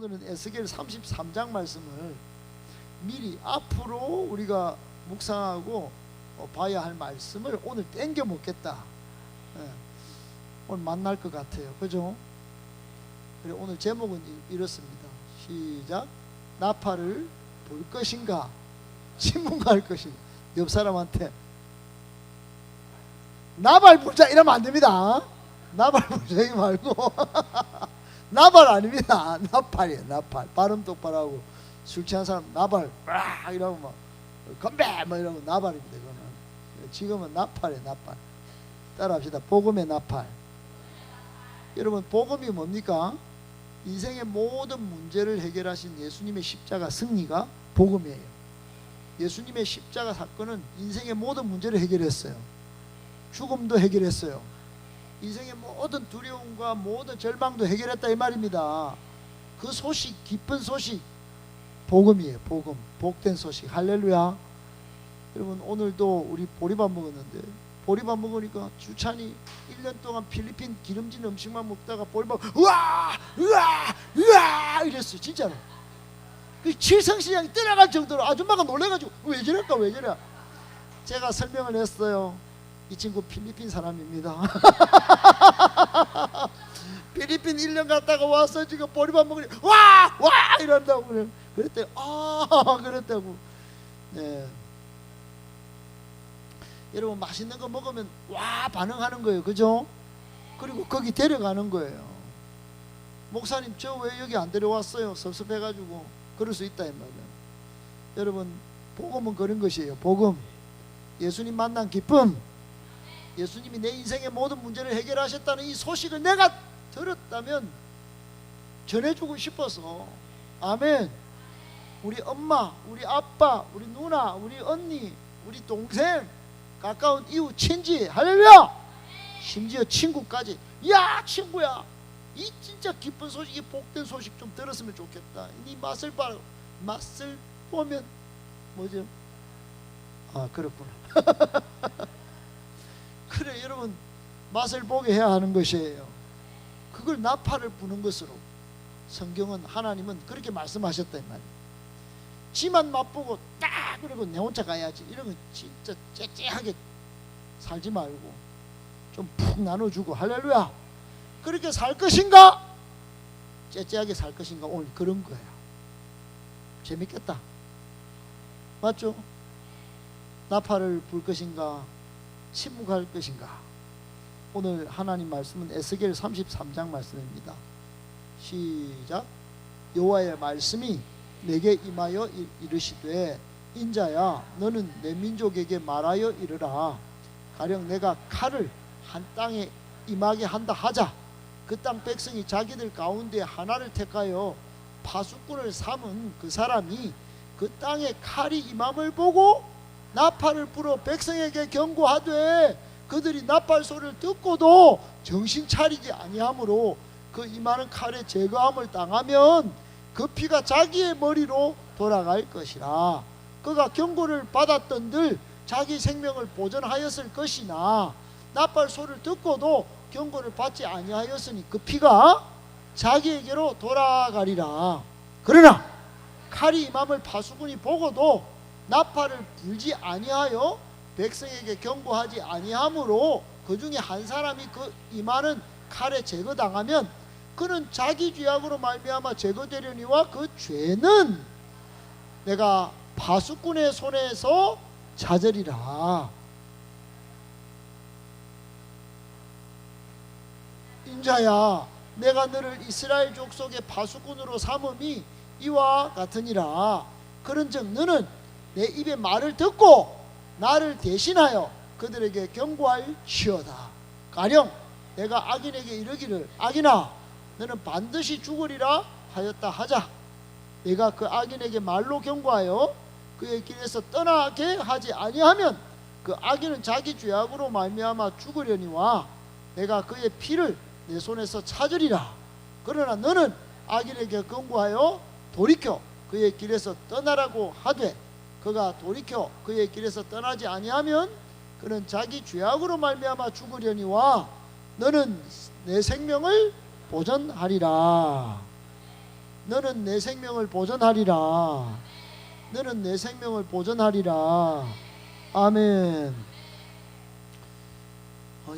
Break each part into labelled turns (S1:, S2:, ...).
S1: 오늘은 에스겔 33장 말씀을 미리 앞으로 우리가 묵상하고 봐야 할 말씀을 오늘 땡겨 먹겠다. 오늘 만날 것 같아요. 그죠? 그래, 오늘 제목은 이렇습니다. 시작. 나팔을 불 것인가 신문할 것인가. 옆 사람한테 나발 불자 이러면 안 됩니다. 나발 불자 이 말고 나발 아닙니다. 나팔이에요. 나팔. 발음 똑바로 하고 술 취한 사람 나발 와 이러고 막 건배 뭐 이러고 나발입니다. 이거는 지금은 나팔이에요. 나팔. 따라합시다. 복음의 나팔. 여러분, 복음이 뭡니까? 인생의 모든 문제를 해결하신 예수님의 십자가 승리가 복음이에요. 예수님의 십자가 사건은 인생의 모든 문제를 해결했어요. 죽음도 해결했어요. 인생의 모든 두려움과 모든 절망도 해결했다 이 말입니다. 그 소식, 기쁜 소식 복음이에요. 복음, 복된 소식. 할렐루야. 여러분, 오늘도 우리 보리밥 먹었는데 보리밥 먹으니까 주찬이 1년 동안 필리핀 기름진 음식만 먹다가 보리밥 우와 우와 우와 이랬어요. 진짜로. 그 칠성시장이 떠나갈 정도로 아줌마가 놀래가지고 왜 저럴까 왜 저래. 제가 설명을 했어요. 이 친구 필리핀 사람입니다. 필리핀 1년 갔다가 와서 지금 보리밥 먹으니 와! 와! 이런다고 그랬더니 그랬다고. 네. 여러분, 맛있는 거 먹으면 와 반응하는 거예요. 그죠? 그리고 거기 데려가는 거예요. 목사님 저 왜 여기 안 데려왔어요? 섭섭해가지고. 그럴 수 있다 이 말이에요. 여러분, 복음은 그런 것이에요. 복음. 예수님 만난 기쁨. 예수님이 내 인생의 모든 문제를 해결하셨다는 이 소식을 내가 들었다면 전해주고 싶어서. 아멘. 우리 엄마, 우리 아빠, 우리 누나, 우리 언니, 우리 동생, 가까운 이웃, 친지, 할렐루야. 심지어 친구까지. 야 친구야, 이 진짜 기쁜 소식, 이 복된 소식 좀 들었으면 좋겠다. 이 맛을 봐. 맛을 보면 뭐죠? 아 그렇구나. 그래, 여러분, 맛을 보게 해야 하는 것이에요. 그걸 나팔을 부는 것으로 성경은, 하나님은 그렇게 말씀하셨다 이 말이에요. 지만 맛보고 딱 그러고 내 혼자 가야지 이런 건 진짜 째째하게 살지 말고 좀 푹 나눠주고. 할렐루야. 그렇게 살 것인가 째째하게 살 것인가, 오늘 그런 거야. 재밌겠다. 맞죠? 나팔을 불 것인가 침묵할 것인가. 오늘 하나님 말씀은 에스겔 33장 말씀입니다. 시작. 여호와의 말씀이 내게 임하여 이르시되 인자야 너는 내 민족에게 말하여 이르라. 가령 내가 칼을 한 땅에 임하게 한다 하자. 그 땅 백성이 자기들 가운데 하나를 택하여 파수꾼을 삼은 그 사람이 그 땅에 칼이 임함을 보고 나팔을 불어 백성에게 경고하되 그들이 나팔 소리를 듣고도 정신 차리지 아니하므로 그 임하는 칼의 제거함을 당하면 그 피가 자기의 머리로 돌아갈 것이라. 그가 경고를 받았던들 자기 생명을 보존하였을 것이나 나팔 소리를 듣고도 경고를 받지 아니하였으니 그 피가 자기에게로 돌아가리라. 그러나 칼이 임함을 파수꾼이 보고도 나팔을 불지 아니하여 백성에게 경고하지 아니하므로 그 중에 한 사람이 그 임하는 칼에 제거당하면 그는 자기 죄악으로 말미암아 제거되려니와 그 죄는 내가 파수꾼의 손에서 찾으리라. 인자야 내가 너를 이스라엘 족속의 파수꾼으로 삼음이 이와 같으니라. 그런즉 너는 내 입의 말을 듣고 나를 대신하여 그들에게 경고할지어다. 가령 내가 악인에게 이르기를 악인아 너는 반드시 죽으리라 하였다 하자. 내가 그 악인에게 말로 경고하여 그의 길에서 떠나게 하지 아니하면 그 악인은 자기 죄악으로 말미암아 죽으려니와 내가 그의 피를 내 손에서 찾으리라. 그러나 너는 악인에게 경고하여 돌이켜 그의 길에서 떠나라고 하되 그가 돌이켜 그의 길에서 떠나지 아니하면 그는 자기 죄악으로 말미암아 죽으려니와 너는 내 생명을 보전하리라. 너는 내 생명을 보존하리라. 너는 내 생명을 보존하리라. 아멘.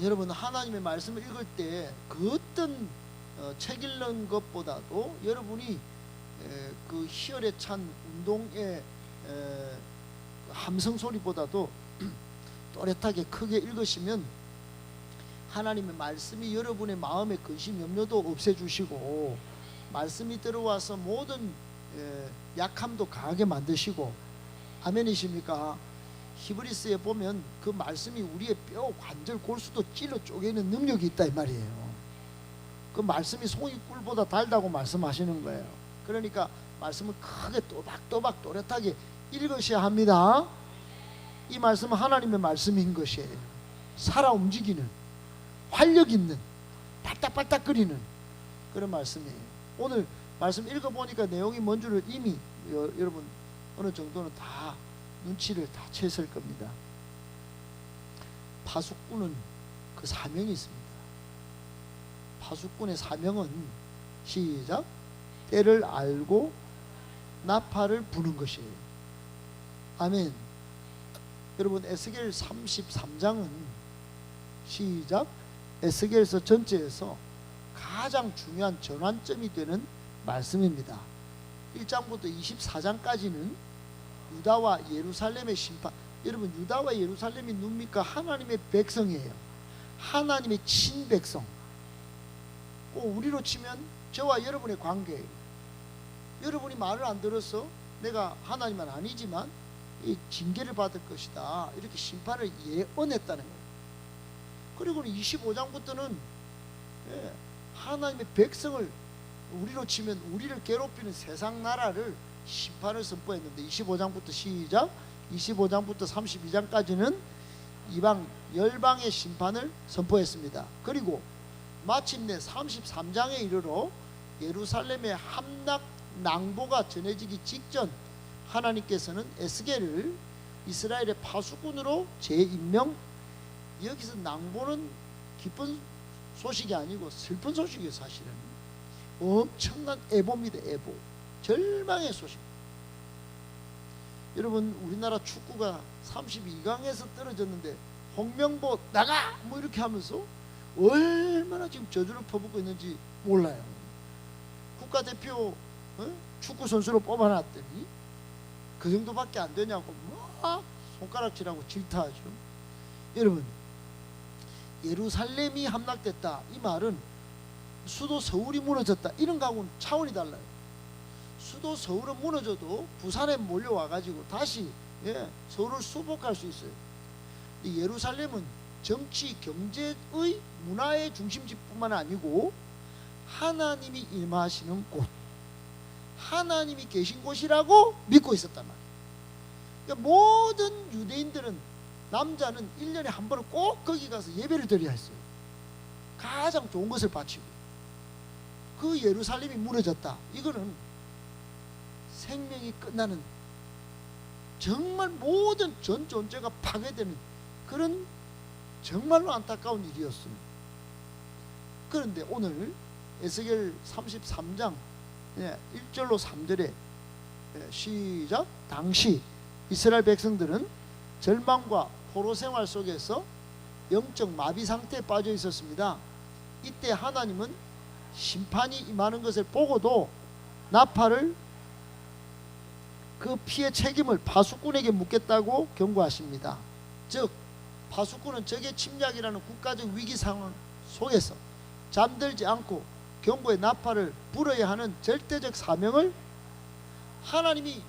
S1: 여러분, 하나님의 말씀을 읽을 때 그 어떤 책 읽는 것보다도 여러분이 그 희열에 찬 운동의 함성 소리보다도 또렷하게 크게 읽으시면 하나님의 말씀이 여러분의 마음의 근심 염려도 없애주시고, 말씀이 들어와서 모든 약함도 강하게 만드시고, 아멘이십니까? 히브리스에 보면 그 말씀이 우리의 뼈, 관절, 골수도 찔러 쪼개는 능력이 있다 이 말이에요. 그 말씀이 송이꿀보다 달다고 말씀하시는 거예요. 그러니까 말씀을 크게 또박또박 또렷하게 읽으셔야 합니다. 이 말씀은 하나님의 말씀인 것이에요. 살아 움직이는, 활력 있는, 발딱발딱거리는 그런 말씀이에요. 오늘 말씀 읽어보니까 내용이 뭔 줄을 이미 여러분 어느 정도는 다 눈치를 다 챘을 겁니다. 파수꾼은 그 사명이 있습니다. 파수꾼의 사명은 시작, 때를 알고 나팔을 부는 것이에요. 아멘. 여러분, 에스겔 33장은 시작, 에스겔서 전체에서 가장 중요한 전환점이 되는 말씀입니다. 1장부터 24장까지는 유다와 예루살렘의 심판. 여러분, 유다와 예루살렘이 누굽니까? 하나님의 백성이에요. 하나님의 친백성. 우리로 치면 저와 여러분의 관계예요. 여러분이 말을 안 들어서 내가 하나님은 아니지만 이 징계를 받을 것이다, 이렇게 심판을 예언했다는 거예요. 그리고 25장부터는 하나님의 백성을, 우리로 치면 우리를 괴롭히는 세상 나라를 심판을 선포했는데, 25장부터 시작, 25장부터 32장까지는 이방 열방의 심판을 선포했습니다. 그리고 마침내 33장에 이르러 예루살렘의 함락 낭보가 전해지기 직전 하나님께서는 에스겔을 이스라엘의 파수꾼으로 재임명. 여기서 낭보는 기쁜 소식이 아니고 슬픈 소식이에요. 사실은 엄청난 애보입니다. 애보, 절망의 소식. 여러분, 우리나라 축구가 32강에서 떨어졌는데 홍명보 나가! 뭐 이렇게 하면서 얼마나 지금 저주를 퍼붓고 있는지 몰라요. 국가대표 축구 선수로 뽑아놨더니 그 정도밖에 안 되냐고 막 손가락질하고 질타하죠. 여러분, 예루살렘이 함락됐다, 이 말은 수도 서울이 무너졌다, 이런 거하고는 차원이 달라요. 수도 서울은 무너져도 부산에 몰려와가지고 다시 서울을 수복할 수 있어요. 이 예루살렘은 정치, 경제의, 문화의 중심지뿐만 아니고 하나님이 임하시는 곳, 하나님이 계신 곳이라고 믿고 있었단 말이에요. 그러니까 모든 유대인들은, 남자는 1년에 한 번은 꼭 거기 가서 예배를 드려야 했어요. 가장 좋은 것을 바치고. 그 예루살렘이 무너졌다, 이거는 생명이 끝나는, 정말 모든 전 존재가 파괴되는 그런 정말로 안타까운 일이었습니다. 그런데 오늘 에스겔 33장 1절로 3절에 시작, 당시 이스라엘 백성들은 절망과 포로 생활 속에서 영적 마비 상태에 빠져 있었습니다. 이때 하나님은 심판이 임하는 것을 보고도 나팔을, 그 피의 책임을 파수꾼에게 묻겠다고 경고하십니다. 즉 파수꾼은 적의 침략이라는 국가적 위기 상황 속에서 잠들지 않고 경고의 나팔을 불어야 하는 절대적 사명을 하나님이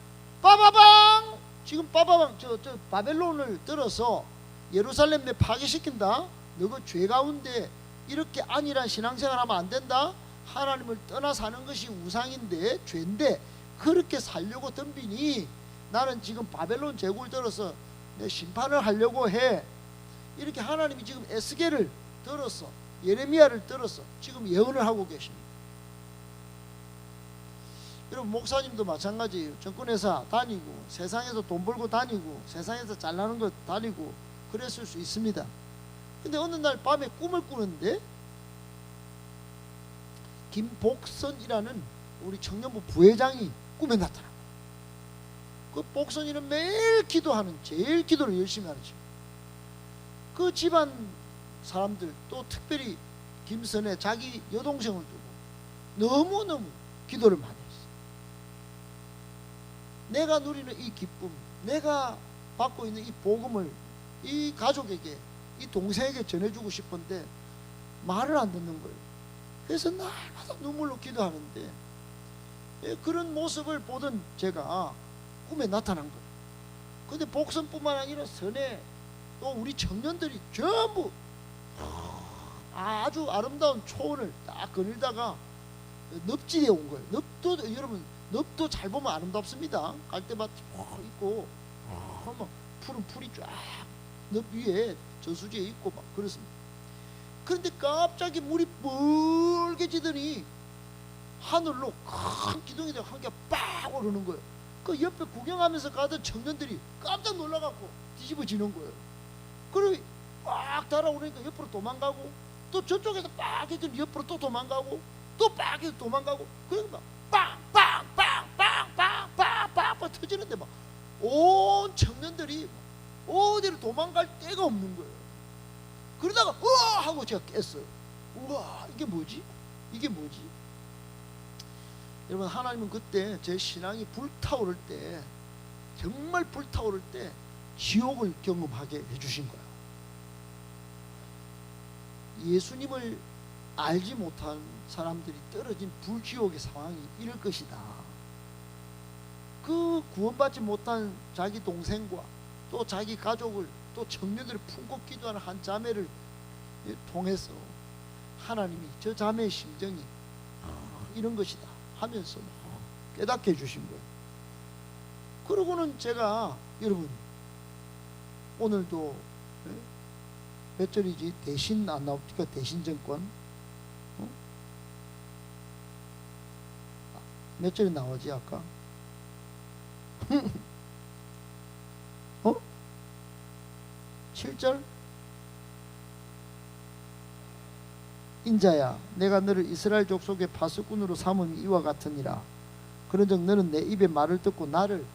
S1: 빠바방, 지금 빠바방 저 바벨론을 들어서 예루살렘 내 파괴시킨다, 너가 죄 가운데 이렇게 안일한 신앙생활 하면 안 된다, 하나님을 떠나 사는 것이 우상인데 죄인데 그렇게 살려고 덤비니 나는 지금 바벨론 제국을 들어서 내 심판을 하려고 해, 이렇게 하나님이 지금 에스겔을 들어서, 예레미야를 들어서 지금 예언을 하고 계십니다. 여러분, 목사님도 마찬가지예요. 정권회사 다니고 세상에서 돈 벌고 다니고 세상에서 잘나는 거 다니고 그랬을 수 있습니다. 근데 어느 날 밤에 꿈을 꾸는데 김복선이라는 우리 청년부 부회장이 꿈에 나타나. 그 복선이는 매일 기도하는, 제일 기도를 열심히 하는 집. 그 집안 사람들, 또 특별히 김선혜 자기 여동생을 두고 너무너무 기도를 많이 했어. 내가 누리는 이 기쁨, 내가 받고 있는 이 복음을 이 가족에게, 이 동생에게 전해주고 싶은데 말을 안 듣는 거예요. 그래서 날마다 눈물로 기도하는데, 그런 모습을 보던 제가 꿈에 나타난 거예요. 근데 복선뿐만 아니라 선혜, 또 우리 청년들이 전부 아주 아름다운 초원을 딱 거닐다가 늪지대에 온 거예요. 늪도, 여러분, 늪도 잘 보면 아름답습니다. 갈대밭 있고 막 푸른 풀이 쫙 늪 위에 저수지에 있고 막 그렇습니다. 그런데 갑자기 물이 뻘개지더니 하늘로 큰 기둥이 한 개가 빡 오르는 거예요. 그 옆에 구경하면서 가던 청년들이 깜짝 놀라갖고 뒤집어지는 거예요. 그리고 빡 달아오르니까 옆으로 도망가고, 또 저쪽에서 빡 했더니 옆으로 또 도망가고, 또 빡 해서 도망가고, 그러니까 빵빵빵빵빵빵빵빵 터지는데 막 온 청년들이 어디로 도망갈 데가 없는 거예요. 그러다가 우와 하고 제가 깼어요. 우와, 이게 뭐지? 이게 뭐지? 여러분, 하나님은 그때 제 신앙이 불타오를 때, 정말 불타오를 때 지옥을 경험하게 해주신 거예요. 예수님을 알지 못한 사람들이 떨어진 불지옥의 상황이 이럴 것이다. 그 구원받지 못한 자기 동생과 또 자기 가족을, 또 청년들을 품고 기도하는 한 자매를 통해서 하나님이 저 자매의 심정이 이런 것이다 하면서 깨닫게 해주신 거예요. 그러고는 제가, 여러분, 오늘도 몇 절이지? 대신 안 나옵니까? 대신정권 몇 절이 나오지 아까? 7절? 인자야, 내가 너를 이스라엘 족속의 파수꾼으로 삼음이 이와 같으니라. 그런즉 너는 내 입의 말을 듣고 나를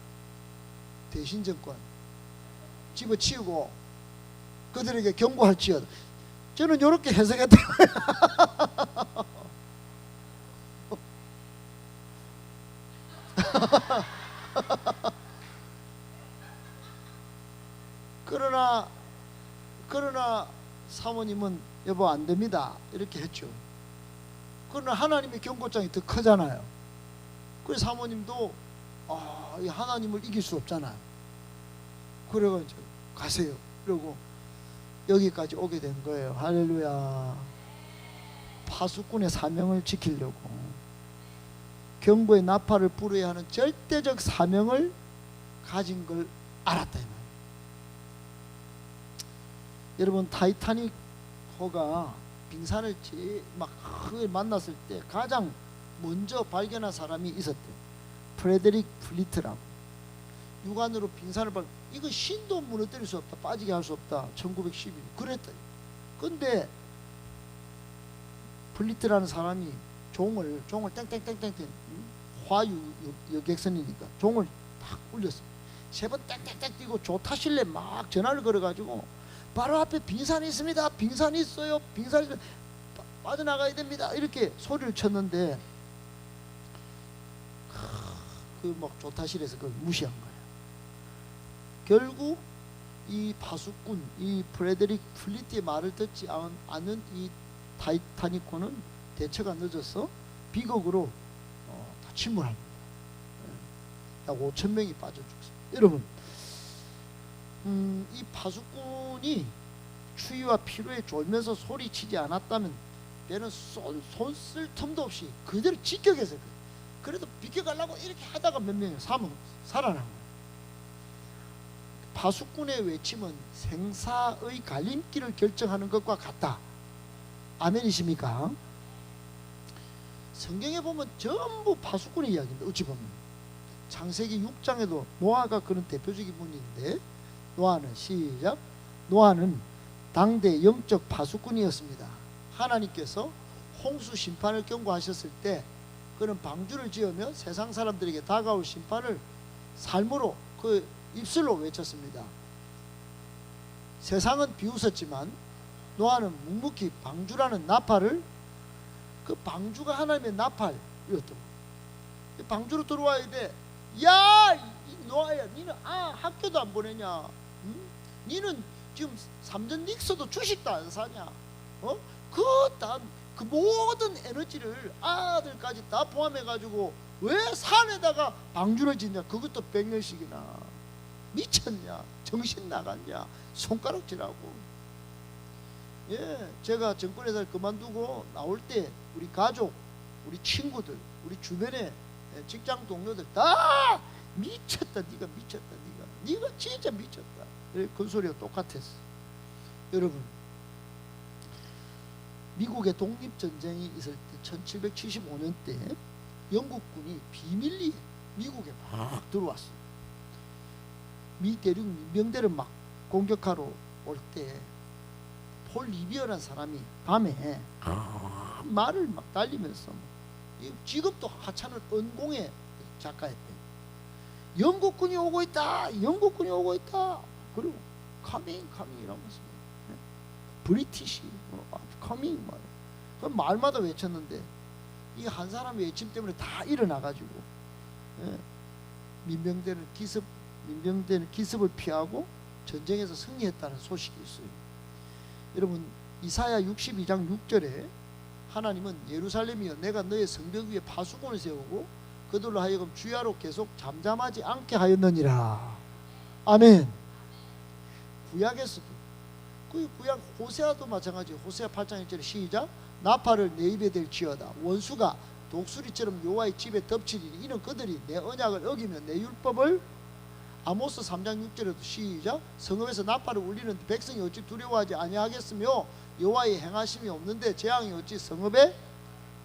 S1: 대신정권 집어치우고 그들에게 경고할지어다. 저는 이렇게 해석했다. 그러나 사모님은 여보 안 됩니다 이렇게 했죠. 그러나 하나님의 경고장이 더 크잖아요. 그래서 사모님도 이 하나님을 이길 수 없잖아요. 그래가지고 가세요. 그리고 여기까지 오게 된 거예요. 할렐루야. 파수꾼의 사명을 지키려고 경고의 나팔을 불어야 하는 절대적 사명을 가진 걸 알았다 이 말이에요. 여러분, 타이타닉호가 빙산을 막 만났을 때 가장 먼저 발견한 사람이 있었대요. 프레데릭 플리트라고. 육안으로 빙산을 이거 신도 무너뜨릴 수 없다, 빠지게 할 수 없다, 1912년 그랬더니. 근데 플리트라는 사람이 종을 땡땡땡땡땡, 화유 여객선이니까 종을 탁 울렸어요. 3번 땡땡땡 뛰고 조타실내 막 전화를 걸어가지고 바로 앞에 빙산이 있습니다, 빙산이 있어요, 빙산이 빠져나가야 됩니다 이렇게 소리를 쳤는데 그 막 조타실에서 그걸 무시한 거예요. 결국 이 파수꾼, 이 프레데릭 플리트의 말을 듣지 않은 이 타이타닉호는 대처가 늦어서 비극으로 다 침몰한 겁니다. 약 5,000명이 빠져 죽었어요. 여러분, 이 파수꾼이 추위와 피로에 졸면서 소리치지 않았다면 배는 손 쓸 틈도 없이 그대로 직격해서, 그래도 비켜가려고 이렇게 하다가 몇 명이 살아난 거예요. 파수꾼의 외침은 생사의 갈림길을 결정하는 것과 같다. 아멘이십니까? 성경에 보면 전부 파수꾼의 이야기입니다. 어찌 보면 창세기 6장에도 노아가 그런 대표적인 분인데, 노아는 시작, 노아는 당대 영적 파수꾼이었습니다. 하나님께서 홍수 심판을 경고하셨을 때 그는 방주를 지으며 세상 사람들에게 다가올 심판을 삶으로 그 입술로 외쳤습니다. 세상은 비웃었지만 노아는 묵묵히 방주라는 나팔을, 그 방주가 하나님의 나팔이었던, 방주로 들어와야 돼. 야 노아야, 니는 학교도 안 보내냐? 응? 니는 지금 3년 닉스도 주식도 안 사냐? 그 모든 에너지를 아들까지 다 포함해가지고 왜 산에다가 방주를 짓냐? 그것도 100년씩이나. 미쳤냐? 정신 나갔냐? 손가락질하고. 예, 제가 정권회사를 그만두고 나올 때 우리 가족, 우리 친구들, 우리 주변에 직장 동료들 다 미쳤다, 네가 미쳤다, 네가 진짜 미쳤다. 그 소리가 똑같았어. 여러분, 미국의 독립전쟁이 있을 때 1775년 때 영국군이 비밀리에 미국에 막 들어왔어. 미 대륙 민병대를 막 공격하러 올 때 폴 리비어라는 사람이 밤에 말을 막 달리면서, 직업도 하찮은 은공의 작가였대. 영국군이 오고 있다, 영국군이 오고 있다. 그리고 coming 이러면서 브리티시 coming 말마다 외쳤는데, 이 한 사람의 외침 때문에 다 일어나가지고 민병대는 기습을 피하고 전쟁에서 승리했다는 소식이 있어요. 여러분, 이사야 62장 6절에 하나님은 예루살렘이여 내가 너의 성벽 위에 파수꾼을 세우고 그들로 하여금 주야로 계속 잠잠하지 않게 하였느니라. 아멘. 구약에서도, 그 구약 호세아도 마찬가지. 호세아 8장 1절에 시작. 나팔을 내 입에 댈지어다. 원수가 독수리처럼 여호와의 집에 덮치리니 이는 그들이 내 언약을 어기며 내 율법을. 아모스 3장 6절에도 시작. 성읍에서 나팔을 울리는 백성이 어찌 두려워하지 아니하겠으며 여호와의 행하심이 없는데 재앙이 어찌 성읍에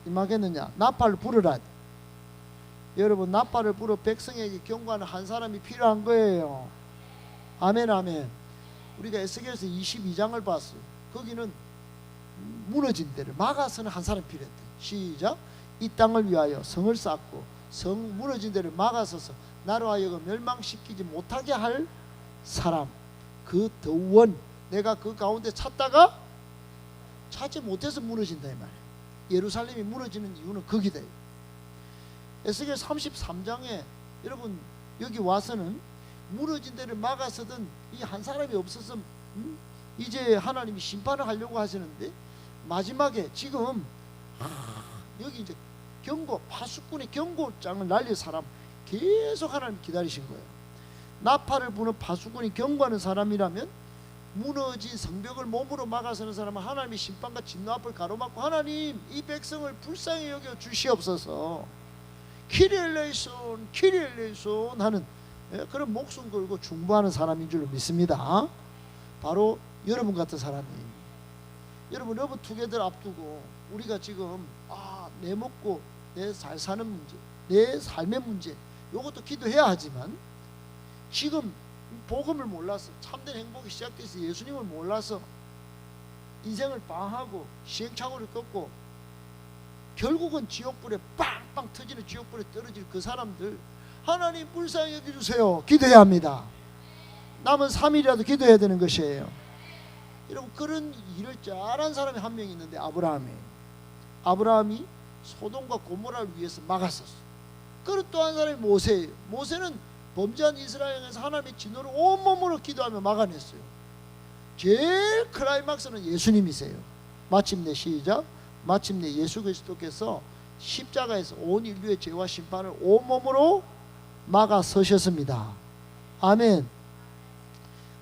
S1: 임하겠느냐. 나팔을 부르라. 여러분, 나팔을 불어 백성에게 경고하는 한 사람이 필요한 거예요. 아멘 아멘. 우리가 에스겔서 22장을 봤어요. 거기는 무너진 데를 막아서는 한 사람이 필요했대. 시작. 이 땅을 위하여 성을 쌓고 성 무너진 데를 막아서서 나로 하여금 멸망시키지 못하게 할 사람, 그 더원, 내가 그 가운데 찾다가 찾지 못해서 무너진다 이 말이에요. 예루살렘이 무너지는 이유는 거기다. 에스겔 33장에 여러분 여기 와서는 무너진 데를 막아서든 이 한 사람이 없어서 이제 하나님이 심판을 하려고 하시는데, 마지막에 지금 여기 이제 경고, 파수꾼의 경고장을 날릴 사람 계속 하나님 기다리신 거예요. 나팔을 부는 파수꾼이 경고하는 사람이라면, 무너진 성벽을 몸으로 막아서는 사람은 하나님의 심판과 진노 앞을 가로막고 하나님 이 백성을 불쌍히 여겨 주시옵소서, 키리엘레이손 하는 그런 목숨 걸고 중보하는 사람인 줄로 믿습니다. 바로 여러분 같은 사람이. 여러분, 러브 투게더를 앞두고 우리가 지금 내 먹고 내 잘 사는 문제, 내 삶의 문제, 이것도 기도해야 하지만, 지금 복음을 몰라서, 참된 행복이 시작돼서 예수님을 몰라서 인생을 방하고 시행착오를 겪고 결국은 지옥불에 빵빵 터지는 지옥불에 떨어질 그 사람들, 하나님 불쌍히 여겨주세요. 기도해야 합니다. 남은 3일이라도 기도해야 되는 것이에요. 여러분, 그런 일을 잘한 사람이 한 명 있는데 아브라함이 소돔과 고모라를 위해서 막았었어. 그리고 또 한 사람이 모세예요. 모세는 범죄한 이스라엘에서 하나님의 진노를 온몸으로 기도하며 막아냈어요. 제일 클라이막스는 예수님이세요. 마침내 시작. 마침내 예수 그리스도께서 십자가에서 온 인류의 죄와 심판을 온몸으로 막아서셨습니다. 아멘.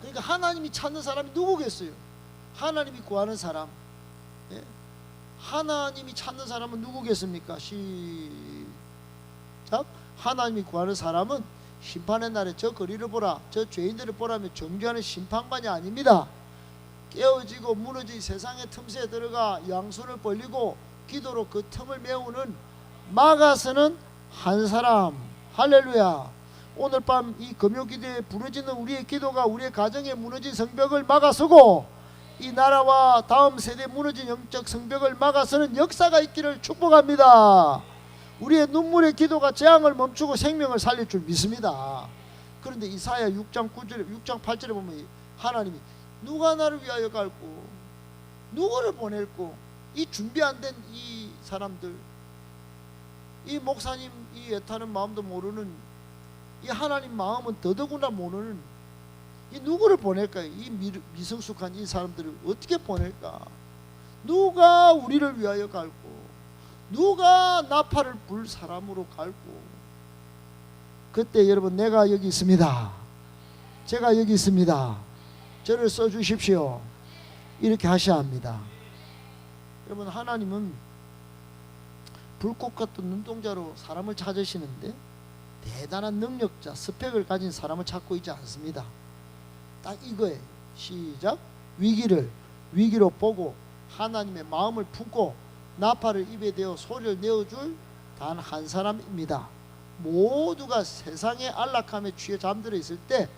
S1: 그러니까 하나님이 찾는 사람이 누구겠어요? 하나님이 구하는 사람. 예? 하나님이 찾는 사람은 누구겠습니까? 시작. 하나님이 구하는 사람은 심판의 날에 저 거리를 보라, 저 죄인들을 보라며 정죄하는 심판관이 아닙니다. 깨어지고 무너진 세상의 틈새에 들어가 양손을 벌리고 기도로 그 틈을 메우는, 막아서는 한 사람. 할렐루야. 오늘 밤 이 금요기도에 부르짖는 우리의 기도가 우리의 가정에 무너진 성벽을 막아서고 이 나라와 다음 세대에 무너진 영적 성벽을 막아서는 역사가 있기를 축복합니다. 우리의 눈물의 기도가 재앙을 멈추고 생명을 살릴 줄 믿습니다. 그런데 이사야 6장 9절에 6장 8절에 보면 하나님이 누가 나를 위하여 갈고 누구를 보낼고, 이 준비 안 된 이 사람들, 이 목사님 이 애타는 마음도 모르는 이 하나님 마음은 더더구나 모르는 이 누구를 보낼까요? 이 미성숙한 이 사람들을 어떻게 보낼까? 누가 우리를 위하여 갈고 누가 나팔을 불 사람으로 갈고. 그때 여러분, 내가 여기 있습니다, 제가 여기 있습니다, 저를 써주십시오, 이렇게 하셔야 합니다. 여러분, 하나님은 불꽃 같은 눈동자로 사람을 찾으시는데 대단한 능력자, 스펙을 가진 사람을 찾고 있지 않습니다. 딱 이거예요. 시작. 위기로 보고 하나님의 마음을 품고 나팔을 입에 대어 소리를 내어줄 단 한 사람입니다. 모두가 세상의 안락함에 취해 잠들어 있을 때,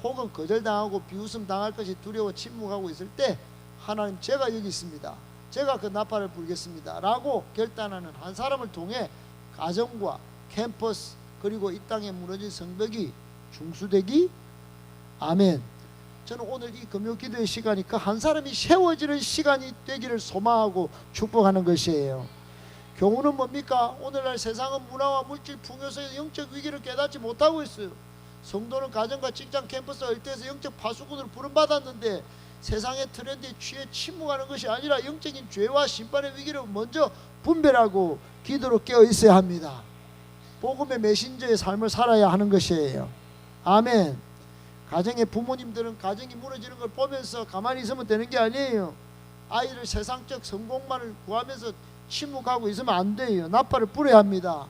S1: 혹은 거절당하고 비웃음 당할 것이 두려워 침묵하고 있을 때, 하나님, 제가 여기 있습니다, 제가 그 나팔을 불겠습니다 라고 결단하는 한 사람을 통해 가정과 캠퍼스, 그리고 이 땅에 무너진 성벽이 중수되기. 아멘. 저는 오늘 이 금요 기도의 시간이 그 한 사람이 세워지는 시간이 되기를 소망하고 축복하는 것이에요. 교훈은 뭡니까? 오늘날 세상은 문화와 물질 풍요에서 영적 위기를 깨닫지 못하고 있어요. 성도는 가정과 직장, 캠퍼스, 일터에서 영적 파수꾼으로 부름받았는데 세상의 트렌드에 취해 침묵하는 것이 아니라 영적인 죄와 심판의 위기를 먼저 분별하고 기도로 깨어 있어야 합니다. 복음의 메신저의 삶을 살아야 하는 것이에요. 아멘. 가정의 부모님들은 가정이 무너지는 걸 보면서 가만히 있으면 되는 게 아니에요. 아이를 세상적 성공만을 구하면서 침묵하고 있으면 안 돼요. 나팔을 불어야 합니다.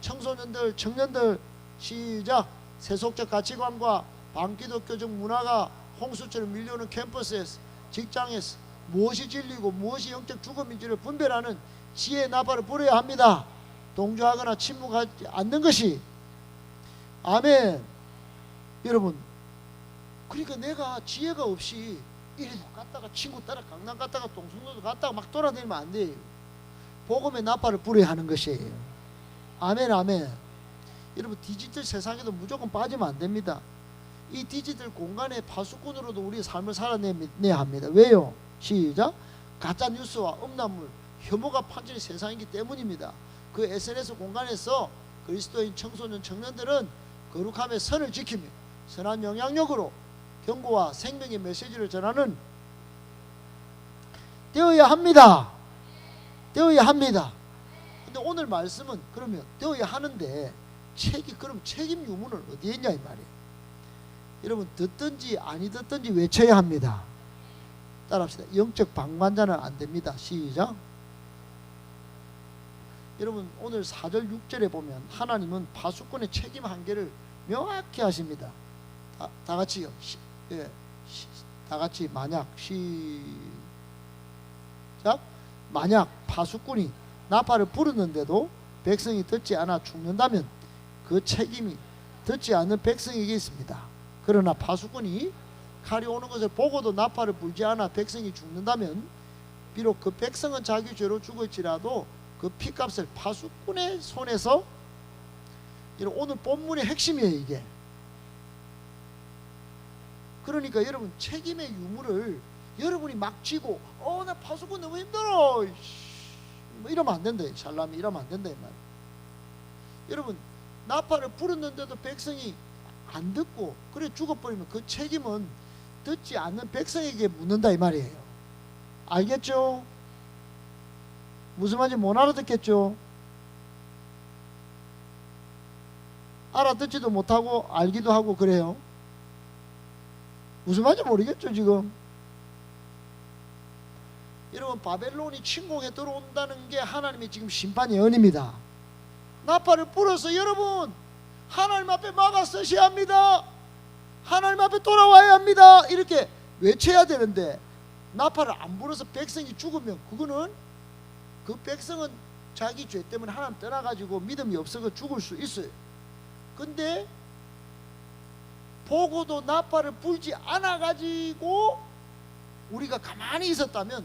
S1: 청소년들, 청년들, 시작. 세속적 가치관과 반기독교적 문화가 홍수처럼 밀려오는 캠퍼스에서, 직장에서 무엇이 진리고 무엇이 영적 죽음인지를 분별하는 지혜의 나팔을 불어야 합니다. 동조하거나 침묵하지 않는 것이. 아멘. 여러분, 그러니까 내가 지혜가 없이 이리도 갔다가 친구 따라 강남 갔다가 동성로도 갔다가 막 돌아다니면 안 돼요. 복음의 나팔을 불어야 하는 것이에요. 아멘, 아멘. 여러분, 디지털 세상에도 무조건 빠지면 안 됩니다. 이 디지털 공간의 파수꾼으로도 우리의 삶을 살아내야 합니다. 왜요? 시작. 가짜 뉴스와 음란물, 혐오가 판치는 세상이기 때문입니다. 그 SNS 공간에서 그리스도인 청소년, 청년들은 거룩함의 선을 지키며 선한 영향력으로 경고와 생명의 메시지를 전하는 되어야 합니다. 되어야 합니다. 근데 오늘 말씀은 그러면 되어야 하는데 그럼 책임 유무는 어디에 있냐 이 말이에요. 여러분, 듣든지 아니 듣든지 외쳐야 합니다. 따라합시다. 영적 방관자는 안 됩니다. 시작. 여러분, 오늘 4절 6절에 보면 하나님은 파수꾼의 책임 한계를 명확히 하십니다. 다 같이요. 다 같이 만약 시작. 만약 파수꾼이 나팔을 부르는데도 백성이 듣지 않아 죽는다면 그 책임이 듣지 않는 백성에게 있습니다. 그러나 파수꾼이 칼이 오는 것을 보고도 나팔을 불지 않아 백성이 죽는다면 비록 그 백성은 자기 죄로 죽을지라도 그 피값을 파수꾼의 손에서. 오늘 본문의 핵심이에요 이게. 그러니까 여러분, 책임의 유무를 여러분이 막 지고 나 파수꾼 너무 힘들어 뭐 이러면 안 된다. 샬람이 이러면 안 된다 이 말. 여러분, 나팔을 불었는데도 백성이 안 듣고 그래 죽어버리면 그 책임은 듣지 않는 백성에게 묻는다 이 말이에요. 알겠죠? 무슨 말인지 못 알아듣겠죠? 알아듣지도 못하고 알기도 하고 그래요. 무슨 말인지 모르겠죠 지금? 여러분, 바벨론이 침공해 들어온다는 게 하나님의 지금 심판 예언입니다. 나팔을 불어서 여러분 하나님 앞에 막아 서셔야 합니다. 하나님 앞에 돌아와야 합니다. 이렇게 외쳐야 되는데 나팔을 안 불어서 백성이 죽으면 그거는 그 백성은 자기 죄 때문에 하나님 떠나가지고 믿음이 없어서 죽을 수 있어요. 근데 보고도 나팔을 불지 않아가지고 우리가 가만히 있었다면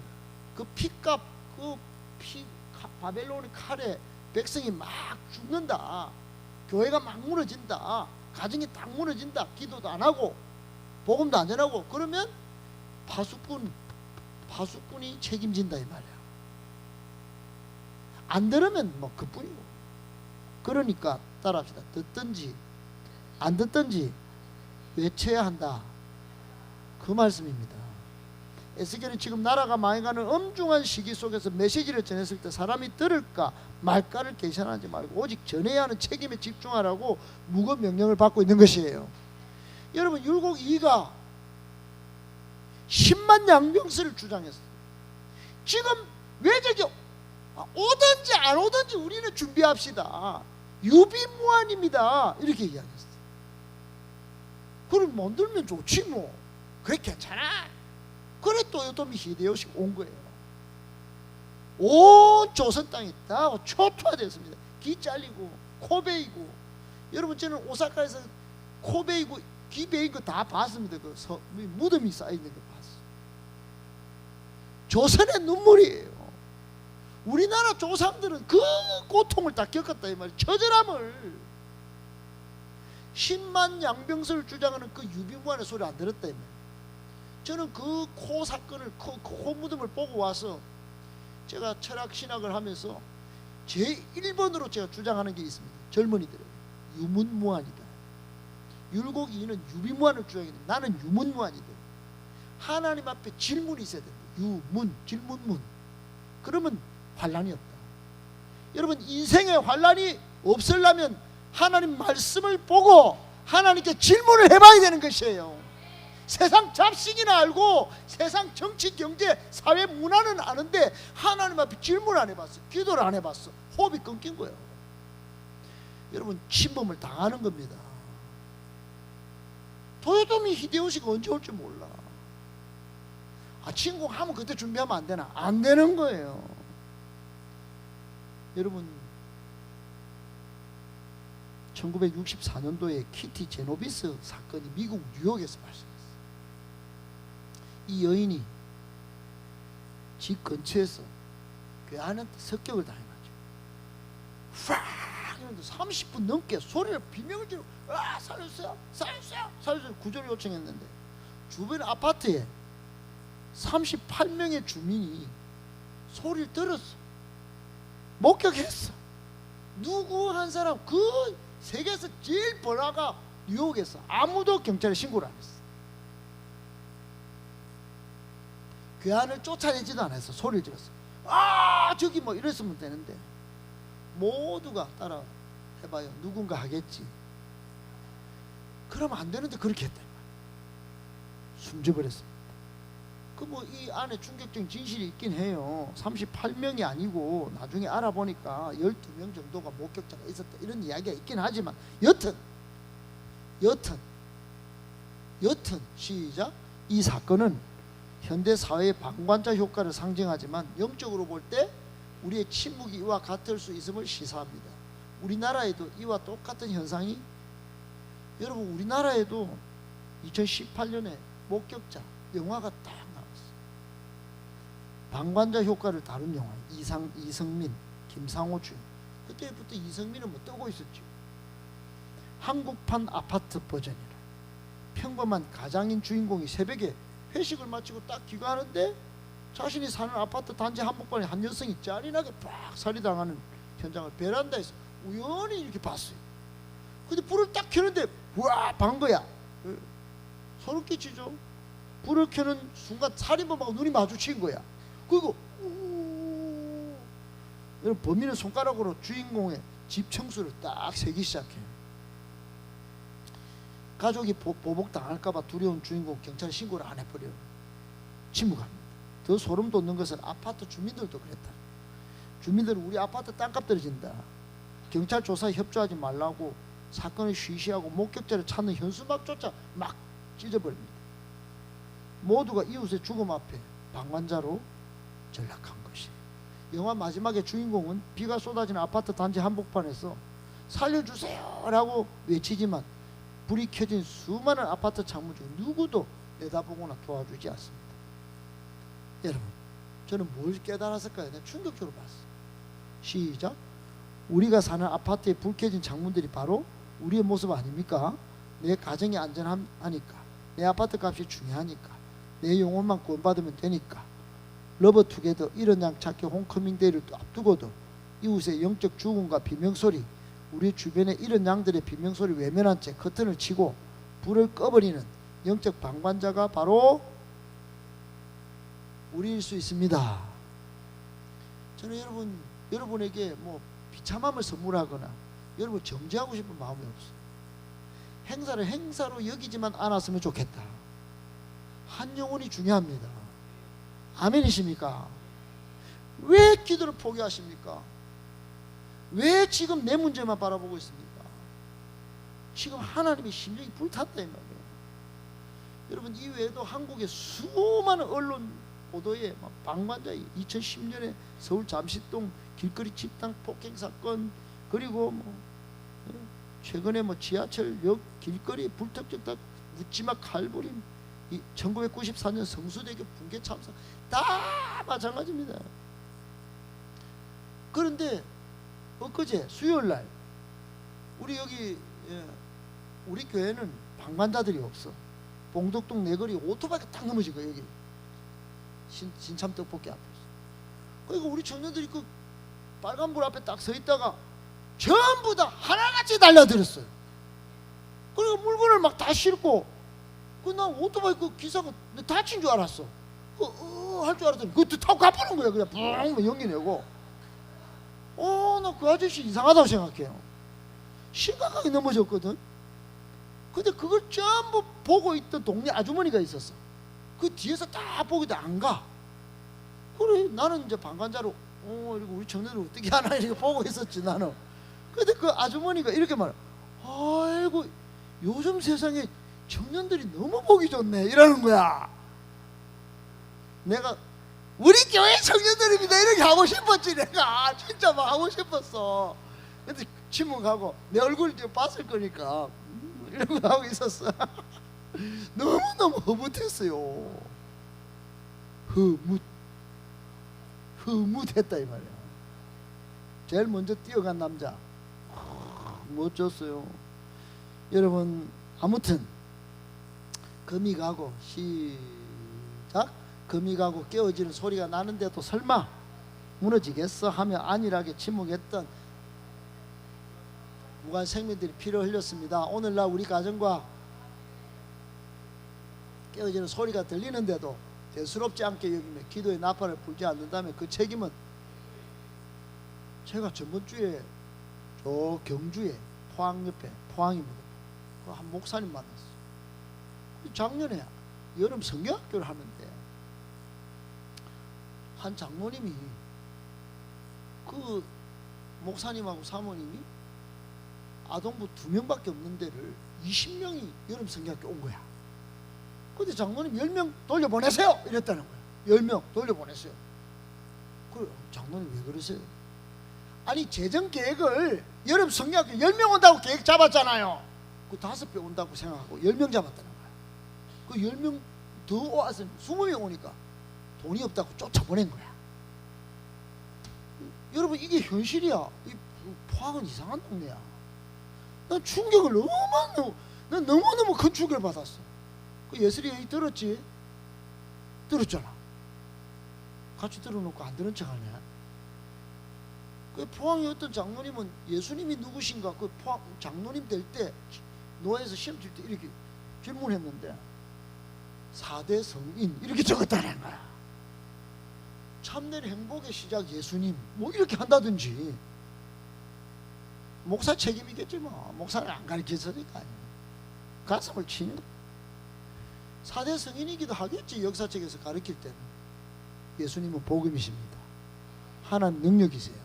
S1: 그 피값, 바벨론의 칼에 백성이 막 죽는다, 교회가 막 무너진다, 가정이 딱 무너진다, 기도도 안 하고 복음도 안 전하고 그러면 파수꾼이 책임진다 이 말이야. 안 들으면 뭐 그뿐이고. 그러니까 따라합시다. 듣든지 안 듣든지 외쳐야 한다, 그 말씀입니다. 에스겔이 지금 나라가 망해가는 엄중한 시기 속에서 메시지를 전했을 때 사람이 들을까 말까를 계산하지 말고 오직 전해야 하는 책임에 집중하라고 무거운 명령을 받고 있는 것이에요. 여러분, 율곡 2가 10만 양병설을 주장했어요. 지금 외적이 오든지 안 오든지 우리는 준비합시다, 유비무환입니다, 이렇게 이야기했어요. 그럼 만들면 좋지 뭐, 그래 괜찮아. 그래 도요토미 히데요시가 온 거예요. 온 조선 땅이 다 초토화됐습니다. 기 잘리고 코 베이고. 여러분, 저는 오사카에서 코 베이고 기 베인 거 다 봤습니다. 그 무덤이 쌓여있는 거 봤어요. 조선의 눈물이에요. 우리나라 조상들은 그 고통을 다 겪었다 이 말이에요. 처절함을. 10만 양병설을 주장하는 그 유비무환의 소리 안 들었다 이 말이에요. 저는 그 코 사건을, 코 무덤을 보고 와서 제가 철학 신학을 하면서 제 1번으로 제가 주장하는 게 있습니다. 젊은이들에게 유문무환이다. 율곡 2는 유비무환을 주장했는데 나는 유문무환이다. 하나님 앞에 질문이 있어야 된다. 유문, 질문문. 그러면 환란이 없다. 여러분, 인생에 환란이 없으려면 하나님 말씀을 보고 하나님께 질문을 해봐야 되는 것이에요. 세상 잡식이나 알고 세상 정치, 경제, 사회, 문화는 아는데 하나님 앞에 질문 안 해봤어, 기도를 안 해봤어, 호흡이 끊긴 거예요. 여러분, 침범을 당하는 겁니다. 도요토미 히데요시가 언제 올지 몰라. 침공하면 그때 준비하면 안 되나? 안 되는 거예요. 여러분, 1964년도에 키티 제노비스 사건이 미국 뉴욕에서 발생했어요. 이 여인이 집 근처에서 교회한테 습격을 당해가지고 팍 이러는데 30분 넘게 소리를 비명을 지르고 살려주세요, 살려주세요, 살려주세요 구조를 요청했는데 주변 아파트에 38명의 주민이 소리를 들었어. 목격했어. 누구 한 사람, 그 세계에서 제일 번화가 뉴욕에서 아무도 경찰에 신고를 안 했어. 괴한을 쫓아내지도 않았어. 소리를 질렀어. 저기 뭐 이랬으면 되는데 모두가 따라 해봐요. 누군가 하겠지. 그러면 안 되는데 그렇게 했다. 숨져버렸습니다. 그 뭐 이 안에 충격적인 진실이 있긴 해요. 38명이 아니고 나중에 알아보니까 12명 정도가 목격자가 있었다, 이런 이야기가 있긴 하지만 여튼 시작. 이 사건은 현대 사회의 방관자 효과를 상징하지만 영적으로 볼 때 우리의 침묵이 이와 같을 수 있음을 시사합니다. 우리나라에도 이와 똑같은 현상이, 여러분, 우리나라에도 2018년에 목격자 영화가 딱 나왔어요. 방관자 효과를 다룬 영화. 이성민, 김상호 주연. 그때부터 이성민은 뭐 뜨고 있었죠. 한국판 아파트 버전이라. 평범한 가장인 주인공이 새벽에 회식을 마치고 딱 귀가하는데 자신이 사는 아파트 단지 한복판에 한 여성이 짜릿하게 팍 살해당하는 현장을 베란다에서 우연히 이렇게 봤어요. 근데 불을 딱 켜는데 와, 반 거야. 소름 끼치죠. 불을 켜는 순간 살인범하고 눈이 마주친 거야. 그리고 여러분, 범인은 손가락으로 주인공의 집 청소를 딱 세기 시작해요. 가족이 보복당할까봐 두려운 주인공 경찰에 신고를 안 해버려요. 침묵합니다. 더 소름 돋는 것은 아파트 주민들도 그랬다. 주민들은 우리 아파트 땅값 떨어진다, 경찰 조사에 협조하지 말라고 사건을 쉬쉬하고 목격자를 찾는 현수막조차 막 찢어버립니다. 모두가 이웃의 죽음 앞에 방관자로 전락한 것이. 영화 마지막에 주인공은 비가 쏟아지는 아파트 단지 한복판에서 살려주세요 라고 외치지만 불이 켜진 수많은 아파트 창문 중 누구도 내다보거나 도와주지 않습니다. 여러분, 저는 뭘 깨달았을까요? 내가 충격적으로 봤어요. 시작. 우리가 사는 아파트에 불 켜진 창문들이 바로 우리의 모습 아닙니까? 내 가정이 안전하니까, 내 아파트 값이 중요하니까, 내 영혼만 구원받으면 되니까. 러버 투게더 이런 양 찾기 홈커밍 데이를 앞두고도 이웃의 영적 죽음과 비명소리, 우리 주변의 이런 양들의 비명소리 외면한 채 커튼을 치고 불을 꺼버리는 영적 방관자가 바로 우리일 수 있습니다. 저는 여러분에게 뭐 비참함을 선물하거나 여러분 정죄하고 싶은 마음이 없어요. 행사를 행사로 여기지만 않았으면 좋겠다. 한 영혼이 중요합니다. 아멘이십니까? 왜 기도를 포기하십니까? 왜 지금 내 문제만 바라보고 있습니까? 지금 하나님의 심령이 불탔다 이 말이에요. 여러분, 이외에도 한국의 수많은 언론 보도에 방관자 2010년에 서울 잠시동 길거리 집단 폭행 사건, 그리고 최근에 지하철역 길거리 불특정다 묻지마 칼부림, 1994년 성수대교 붕괴 참사, 다 마찬가지입니다. 그런데 엊그제 수요일날 우리 여기 우리 교회는 방관자들이 없어. 봉덕동 내거리 오토바이가 딱 넘어진 거예요. 여기 신참 떡볶이 앞에서. 그러니까 우리 청년들이 그 빨간불 앞에 딱 서 있다가 전부 다 하나같이 달려들었어요. 그리고 물건을 막 다 싣고, 나 오토바이 그 기사가 다친 줄 알았어. 할 줄 알았더니 그것도 타고 가버린 거야. 그냥 뿡 연기 내고. 나 그 아저씨 이상하다고 생각해요. 심각하게 넘어졌거든. 근데 그걸 전부 보고 있던 동네 아주머니가 있었어. 그 뒤에서 딱 보기도 안 가. 그래, 나는 이제 방관자로 이렇게 우리 청년을 어떻게 하나 이렇게 보고 있었지 나는. 근데 그 아주머니가 이렇게 말해. 아이고, 요즘 세상에 청년들이 너무 보기 좋네 이러는 거야. 내가 우리 교회 청년들입니다 이렇게 하고 싶었지. 내가 진짜 막 하고 싶었어. 근데 침묵하고 내 얼굴 좀 봤을 거니까 이런 거 하고 있었어. 너무너무 흐뭇했어요. 흐뭇했다 이 말이야. 제일 먼저 뛰어간 남자 멋졌어요. 여러분, 아무튼 금이 가고 시작. 금이 가고 깨어지는 소리가 나는데도 설마 무너지겠어 하며 안일하게 침묵했던 무관 생명들이 피를 흘렸습니다. 오늘날 우리 가정과 깨어지는 소리가 들리는데도 대수롭지 않게 여기며 기도의 나팔을 불지 않는다면 그 책임은, 제가 전번주에 저 경주에 포항 옆에 포항입니다. 한 목사님 만났어요. 작년에 여름 성경학교를 하는데 한 장로님이 그 목사님하고 사모님이 아동부 2명밖에 없는 데를 20명이 여름 성경학교 온 거야. 근데 장로님 10명 돌려보내세요 이랬다는 거야. 10명 돌려보냈어요. 그래, 장로님 왜 그러세요? 아니, 재정 계획을 여름 성경학교 10명 온다고 계획 잡았잖아요. 그 5배 온다고 생각하고 10명 잡았다는 거야. 그 10명 더 와서 20명 오니까 돈이 없다고 쫓아보낸 거야. 여러분, 이게 현실이야. 이 포항은 이상한 동네야. 난 충격을 난 너무너무 큰 충격을 받았어. 그 예슬이 여기 들었지? 들었잖아. 같이 들어놓고 안 들은 척 하냐? 그 포항의 어떤 장로님은 예수님이 누구신가, 그 포항 장로님 될 때 노예에서 시험 칠 때 이렇게 질문했는데 4대 성인 이렇게 적었다는 거야. 참된 행복의 시작 예수님 뭐 이렇게 한다든지. 목사 책임이겠지 뭐. 목사를 안 가르쳤으니까. 가슴을 치는 4대 성인이기도 하겠지. 역사책에서 가르칠 때는. 예수님은 복음이십니다. 하나님 능력이세요.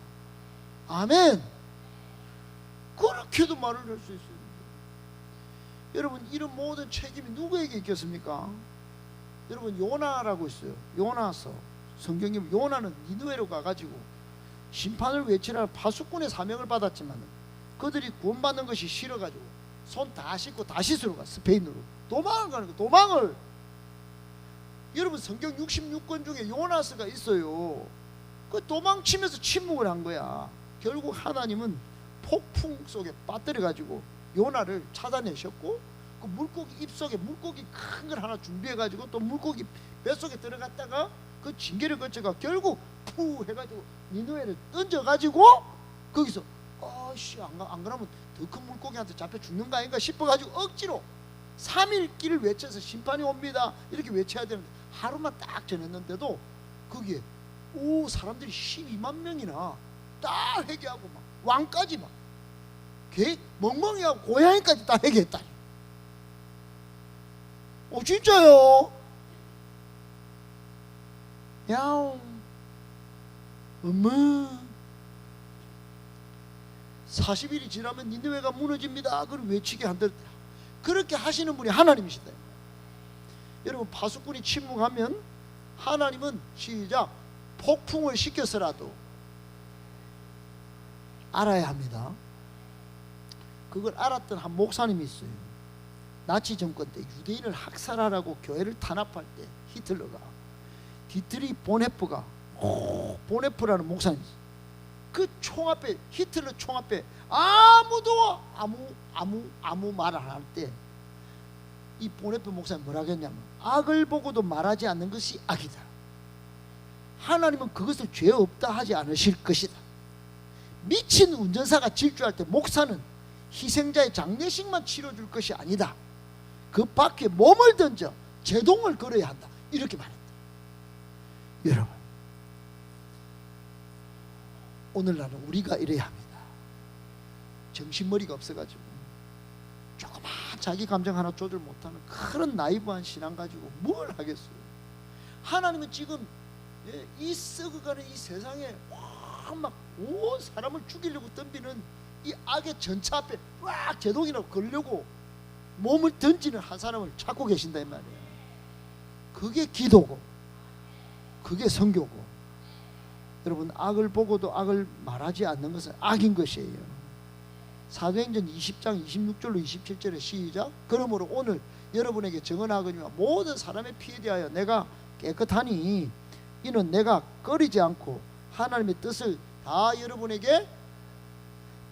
S1: 아멘. 그렇게도 말을 할 수 있어요. 여러분, 이런 모든 책임이 누구에게 있겠습니까? 여러분, 요나라고 있어요. 요나서 성경에 요나는 니느웨로 가가지고 심판을 외치라 파수꾼의 사명을 받았지만 그들이 구원받는 것이 싫어가지고 손 다 씻고 다시스로 가. 스페인으로 도망을 가는 거. 도망을. 여러분, 성경 66권 중에 요나스가 있어요. 그 도망치면서 침묵을 한 거야. 결국 하나님은 폭풍 속에 빠뜨려 가지고 요나를 찾아내셨고, 그 물고기 입속에 물고기 큰 걸 하나 준비해 가지고 또 물고기 뱃속에 들어갔다가 그 징계를 거쳐가 결국 푸 해가지고 니느웨를 던져 가지고 거기서 안 그러면 더 큰 물고기한테 잡혀 죽는 거 아닌가 싶어 가지고 억지로 3일 길을 외쳐서 심판이 옵니다 이렇게 외쳐야 되는데, 하루만 딱 전했는데도 거기에 사람들이 12만 명이나 다 회개하고 막 왕까지 막 멍멍이하고 고양이까지 다 회개했다니. 진짜요? 야옹 엄마 40일이 지나면 니느웨가 무너집니다 그걸 외치게 한다. 그렇게 하시는 분이 하나님이시다. 여러분, 파수꾼이 침묵하면 하나님은 시작 폭풍을 시켜서라도 알아야 합니다. 그걸 알았던 한 목사님이 있어요. 나치 정권 때 유대인을 학살하라고 교회를 탄압할 때 히틀러가 디트리 보네프가 보네프라는 목사님, 그 총 앞에, 히틀러 총 앞에 아무도 아무 말 안 할 때 이 보네프 목사님 뭐라 했냐면, 악을 보고도 말하지 않는 것이 악이다. 하나님은 그것을 죄 없다 하지 않으실 것이다. 미친 운전사가 질주할 때 목사는 희생자의 장례식만 치러줄 것이 아니다. 그 밖에 몸을 던져 제동을 걸어야 한다. 이렇게 말했다. 여러분, 오늘날은 우리가 이래야 합니다. 정신머리가 없어가지고 조그만 자기 감정 하나 조절 못하는 그런 나이브한 신앙 가지고 뭘 하겠어요. 하나님은 지금 이 썩어가는 이 세상에 막 온 사람을 죽이려고 덤비는 이 악의 전차 앞에 막 제동이라고 걸려고 몸을 던지는 한 사람을 찾고 계신다 이 말이에요. 그게 기도고 그게 선교고. 여러분, 악을 보고도 악을 말하지 않는 것은 악인 것이에요. 사도행전 20장 26절로 27절에 시작. 그러므로 오늘 여러분에게 정언하거니와 모든 사람의 피에 대하여 내가 깨끗하니 이는 내가 꺼리지 않고 하나님의 뜻을 다 여러분에게.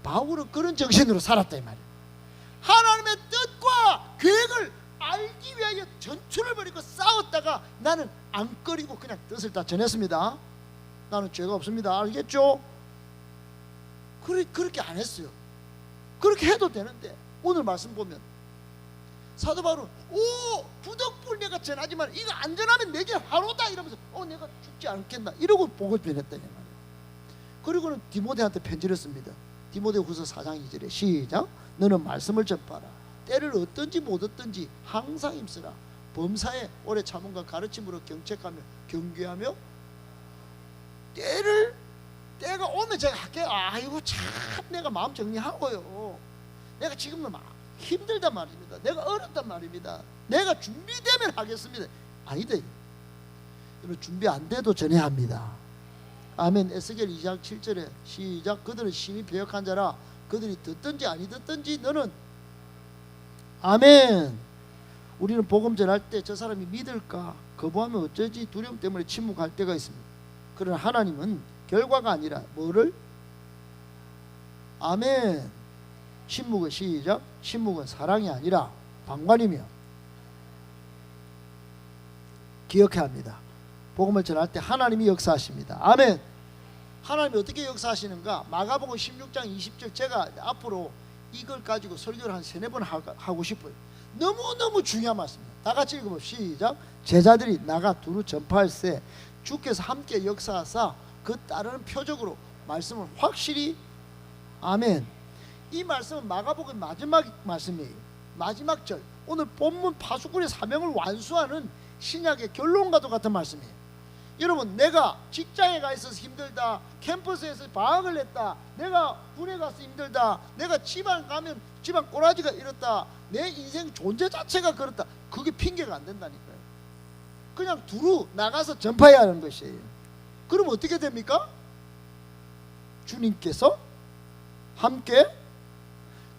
S1: 바울은 그런 정신으로 살았다 이 말이에요. 하나님의 뜻과 계획을 알기 위하여 전투를 벌이고 싸웠다가 나는 안 꺼리고 그냥 뜻을 다 전했습니다. 나는 죄가 없습니다. 알겠죠? 그렇게 안 했어요. 그렇게 해도 되는데 오늘 말씀 보면 사도 바울은 부덕불 내가 전하지만 이거 안 전하면 내게 화로다 이러면서 내가 죽지 않겠나 이러고 복을 전했다니 말이에요. 그리고는 디모데한테 편지를 씁니다. 디모데후서 4장 2절에 시작. 너는 말씀을 전파라. 때를 얻든지 못 얻든지 항상 힘쓰라. 범사에 오래 참음과 가르침으로 경책하며 경계하며. 때가 오면 제가 할게요. 아이고 참 내가 마음 정리하고요. 내가 지금은 막 힘들단 말입니다. 내가 어렵단 말입니다. 내가 준비되면 하겠습니다. 아니다. 여러분, 준비 안 돼도 전해야 합니다. 아멘. 에스겔 2장 7절에 시작. 그들은 심히 배역한 자라. 그들이 듣든지 아니 듣든지 너는. 아멘. 우리는 복음 전할 때 저 사람이 믿을까 거부하면 어쩌지 두려움 때문에 침묵할 때가 있습니다. 그러나 하나님은 결과가 아니라 뭐를? 아멘. 침묵은 시작. 침묵은 사랑이 아니라 방관이며. 기억해야 합니다. 복음을 전할 때 하나님이 역사하십니다. 아멘. 하나님이 어떻게 역사하시는가? 마가복음 16장 20절 제가 앞으로 이걸 가지고 설교를 한 3-4번 하고 싶어요. 너무너무 중요한 말씀입니다. 다 같이 읽어봅시다. 시작. 제자들이 나가 두루 전파할세 주께서 함께 역사하사 그 따르는 표적으로 말씀을 확실히. 아멘. 이 말씀은 마가복음 마지막 말씀이에요. 마지막 절. 오늘 본문 파수꾼의 사명을 완수하는 신약의 결론과도 같은 말씀이에요. 여러분, 내가 직장에 가 있어서 힘들다, 캠퍼스에서 방학을 했다, 내가 군에 가서 힘들다, 내가 집안 가면 집안 꼬라지가 이렇다, 내 인생 존재 자체가 그렇다, 그게 핑계가 안 된다니까요. 그냥 두루 나가서 전파해야 하는 것이에요. 그럼 어떻게 됩니까? 주님께서 함께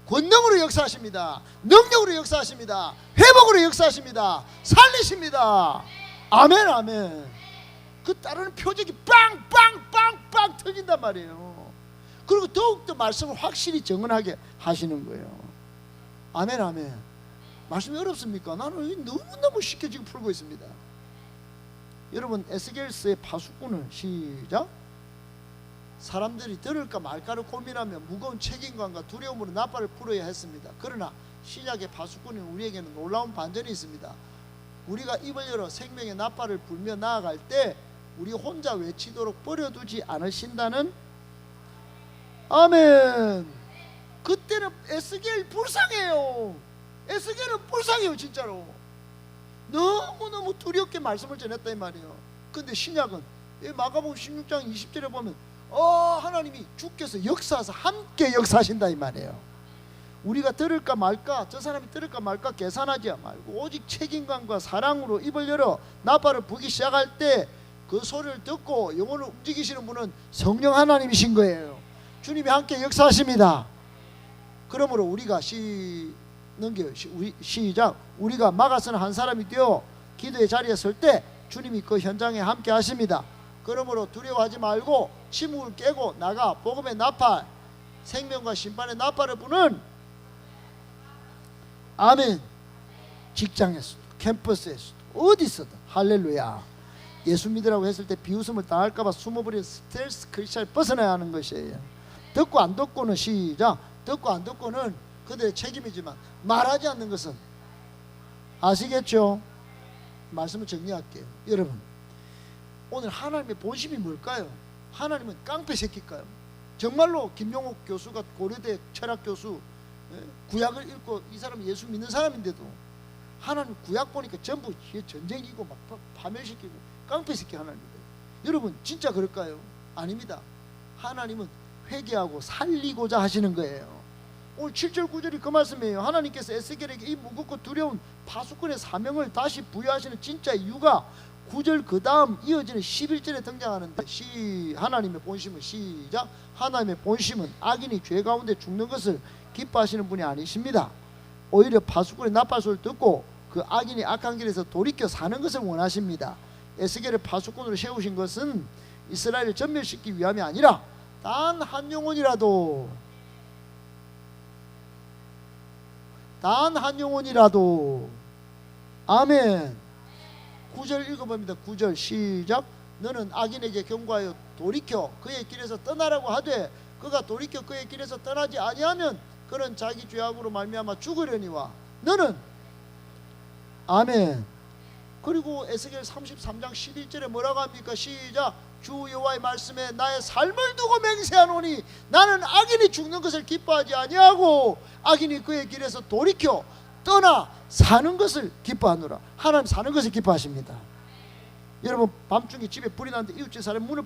S1: 권능으로 역사하십니다. 능력으로 역사하십니다. 회복으로 역사하십니다. 살리십니다. 아멘. 아멘. 그 따르는 표적이 빵빵빵빵 터진단 말이에요. 그리고 더욱더 말씀을 확실히 정언하게 하시는 거예요. 아멘 아멘. 말씀이 어렵습니까? 나는 너무너무 쉽게 지금 풀고 있습니다. 여러분 에스겔서의 파수꾼은 시작. 사람들이 들을까 말까를 고민하며 무거운 책임감과 두려움으로 나팔을 불어야 했습니다. 그러나 시작의 파수꾼인 우리에게는 놀라운 반전이 있습니다. 우리가 입을 열어 생명의 나팔을 불며 나아갈 때 우리 혼자 외치도록 버려두지 않으신다는 아멘. 그때는 에스겔 불쌍해요. 에스겔은 불쌍해요. 진짜로 너무너무 두렵게 말씀을 전했다 이 말이에요. 근데 신약은 마가복음 16장 20절에 보면 하나님이 주께서 역사하사 함께 역사하신다 이 말이에요. 우리가 들을까 말까, 저 사람이 들을까 말까 계산하지 말고 오직 책임감과 사랑으로 입을 열어 나팔을 불기 시작할 때 그 소리를 듣고 영혼을 움직이시는 분은 성령 하나님이신 거예요. 주님이 함께 역사하십니다. 그러므로 우리가 시작. 우리가 막아서는 한 사람이 되어 기도의 자리에 설 때 주님이 그 현장에 함께 하십니다. 그러므로 두려워하지 말고 침묵을 깨고 나가 복음의 나팔, 생명과 심판의 나팔을 부는 아멘. 직장에서도 캠퍼스에서도 어디서든 할렐루야. 예수 믿으라고 했을 때 비웃음을 당할까봐 숨어버린 스텔스 크리스찬을 벗어나야 하는 것이에요. 듣고 안 듣고는 시작. 듣고 안 듣고는 그들의 책임이지만 말하지 않는 것은 아시겠죠? 말씀을 정리할게요. 여러분 오늘 하나님의 본심이 뭘까요? 하나님은 깡패 새끼일까요? 정말로 김용옥 교수가 고려대 철학 교수 구약을 읽고 이 사람이 예수 믿는 사람인데도 하나님 구약 보니까 전부 전쟁이고 막 파멸시키고 깡패 새끼 하나님입니다. 여러분 진짜 그럴까요? 아닙니다. 하나님은 회개하고 살리고자 하시는 거예요. 오늘 7절 9절이 그 말씀이에요. 하나님께서 에스겔에게 이 무겁고 두려운 파수꾼의 사명을 다시 부여하시는 진짜 이유가 9절 그 다음 이어지는 11절에 등장하는데 하나님의 본심은 시작. 하나님의 본심은 악인이 죄 가운데 죽는 것을 기뻐하시는 분이 아니십니다. 오히려 파수꾼의 나팔 소리를 듣고 그 악인이 악한 길에서 돌이켜 사는 것을 원하십니다. 에스겔을 파수꾼으로 세우신 것은 이스라엘을 전멸시키기 위함이 아니라 단 한 영혼이라도 아멘. 9절 읽어봅니다. 9절 시작. 너는 악인에게 경고하여 돌이켜 그의 길에서 떠나라고 하되 그가 돌이켜 그의 길에서 떠나지 아니하면 그는 자기 죄악으로 말미암아 죽으려니와 너는 아멘. 그리고 에스겔 33장 11절에 뭐라고 합니까? 시작. 주 여호와의 말씀에 나의 삶을 두고 맹세하노니 나는 악인이 죽는 것을 기뻐하지 아니하고 악인이 그의 길에서 돌이켜 떠나 사는 것을 기뻐하노라. 하나님 사는 것을 기뻐하십니다. 여러분 밤중에 집에 불이 났는데 이웃집 사람 문을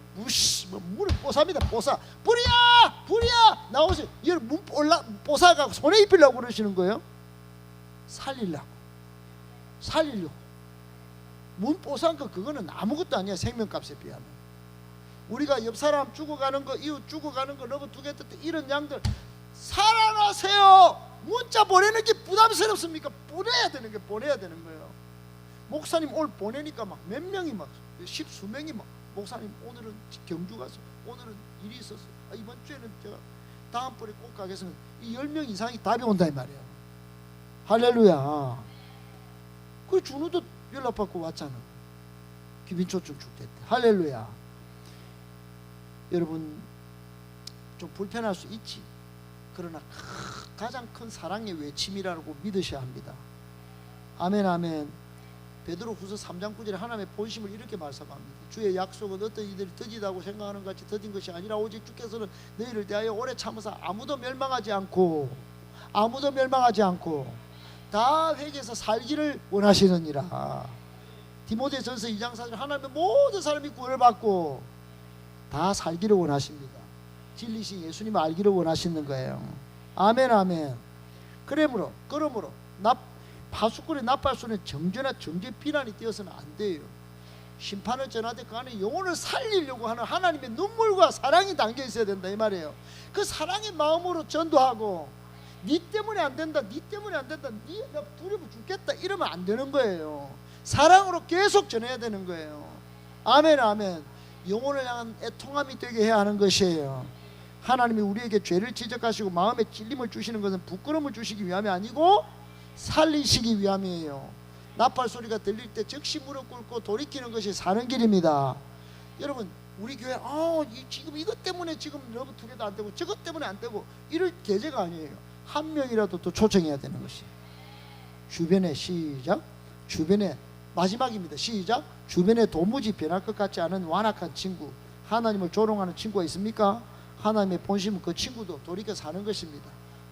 S1: 뽀삽니다. 뽀사 불이야 나오세요. 여러분 문 뽀사가 손에 입히려고 그러시는 거예요. 살리려고 문 뽀산 거 그거는 아무것도 아니야. 생명값에 비하면. 우리가 옆 사람 죽어가는 거 이웃 죽어가는 거 너무 두겠다 이런 양들 살아나세요. 문자 보내는 게 부담스럽습니까? 보내야 되는 거예요. 목사님 오늘 보내니까 막 몇 명이 막 십수명이 막 목사님 오늘은 경주 가서 오늘은 일이 있었어. 이번 주에는 제가 다음번에 꼭 가겠습니다. 이 10명 이상이 답이 온다 이 말이에요. 할렐루야. 그 준우도 연락받고 왔잖아. 기빈초증 죽겠대. 할렐루야. 여러분 좀 불편할 수 있지. 그러나 가장 큰 사랑의 외침이라고 믿으셔야 합니다. 아멘 아멘. 베드로 후서 3장 9절에 하나님의 본심을 이렇게 말씀합니다. 주의 약속은 어떤 이들이 더디다고 생각하는 것 같이 더딘 것이 아니라 오직 주께서는 너희를 대하여 오래 참으사 아무도 멸망하지 않고 다 회개해서 살기를 원하시느니라. 디모데전서 2장 4절 하나님의 모든 사람이 구원을 받고 다 살기를 원하십니다. 진리신 예수님을 알기를 원하시는 거예요. 아멘 아멘. 그러므로 파수꾼의 나팔소리는 정죄나 정죄 비난이 되어서는 안 돼요. 심판을 전하되 그 안에 영혼을 살리려고 하는 하나님의 눈물과 사랑이 담겨 있어야 된다 이 말이에요. 그 사랑의 마음으로 전도하고 니 때문에 안 된다 니 나 두려워 죽겠다 이러면 안 되는 거예요. 사랑으로 계속 전해야 되는 거예요. 아멘 아멘. 영혼을 향한 애통함이 되게 해야 하는 것이에요. 하나님이 우리에게 죄를 지적하시고 마음에 찔림을 주시는 것은 부끄러움을 주시기 위함이 아니고 살리시기 위함이에요. 나팔 소리가 들릴 때 즉시 무릎 꿇고 돌이키는 것이 사는 길입니다. 여러분, 우리 교회 지금 이것 때문에 지금 러브 투게더 안 되고 저것 때문에 안 되고 이럴 계제가 아니에요. 한 명이라도 또 초청해야 되는 것이. 주변에 시작. 주변에 마지막입니다. 시작. 주변에 도무지 변할 것 같지 않은 완악한 친구, 하나님을 조롱하는 친구가 있습니까? 하나님의 본심은 그 친구도 돌이켜 사는 것입니다.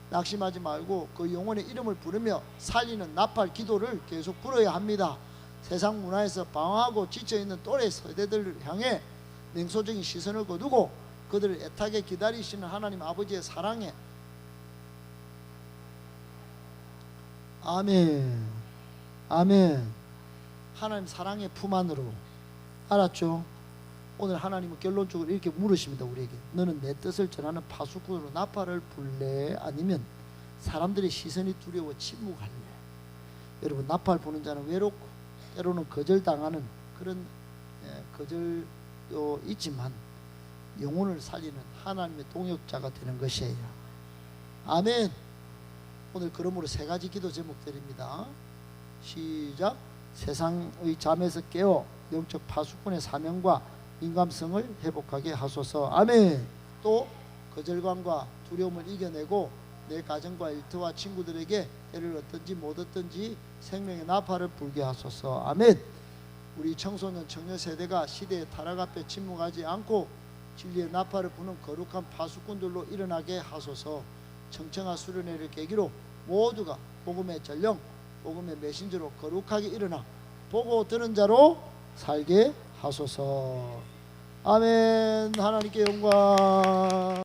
S1: 낙심하지 말고 그 영혼의 이름을 부르며 살리는 나팔 기도를 계속 불어야 합니다. 세상 문화에서 방황하고 지쳐있는 또래 세대들을 향해 냉소적인 시선을 거두고 그들을 애타게 기다리시는 하나님 아버지의 사랑에, 아멘, 아멘, 하나님 사랑의 품 안으로. 알았죠? 오늘 하나님은 결론적으로 이렇게 물으십니다. 우리에게 너는 내 뜻을 전하는 파수꾼으로 나팔을 불래? 아니면 사람들의 시선이 두려워 침묵할래? 여러분, 나팔 부는 자는 외롭고 때로는 거절당하는 그런 거절도 있지만 영혼을 살리는 하나님의 동역자가 되는 것이에요. 아멘. 오늘 그러므로 세 가지 기도 제목 드립니다. 시작. 세상의 잠에서 깨어 영적 파수꾼의 사명과 민감성을 회복하게 하소서. 아멘. 또 거절감과 두려움을 이겨내고 내 가정과 일터와 친구들에게 때를 얻든지 못 얻든지 생명의 나팔을 불게 하소서. 아멘. 우리 청소년 청년 세대가 시대의 타락 앞에 침묵하지 않고 진리의 나팔을 부는 거룩한 파수꾼들로 일어나게 하소서. 청청한 수련회를 계기로 모두가 복음의 전령, 복음의 메신저로 거룩하게 일어나 보고 들은 자로 살게 하소서. 아멘. 하나님께 영광.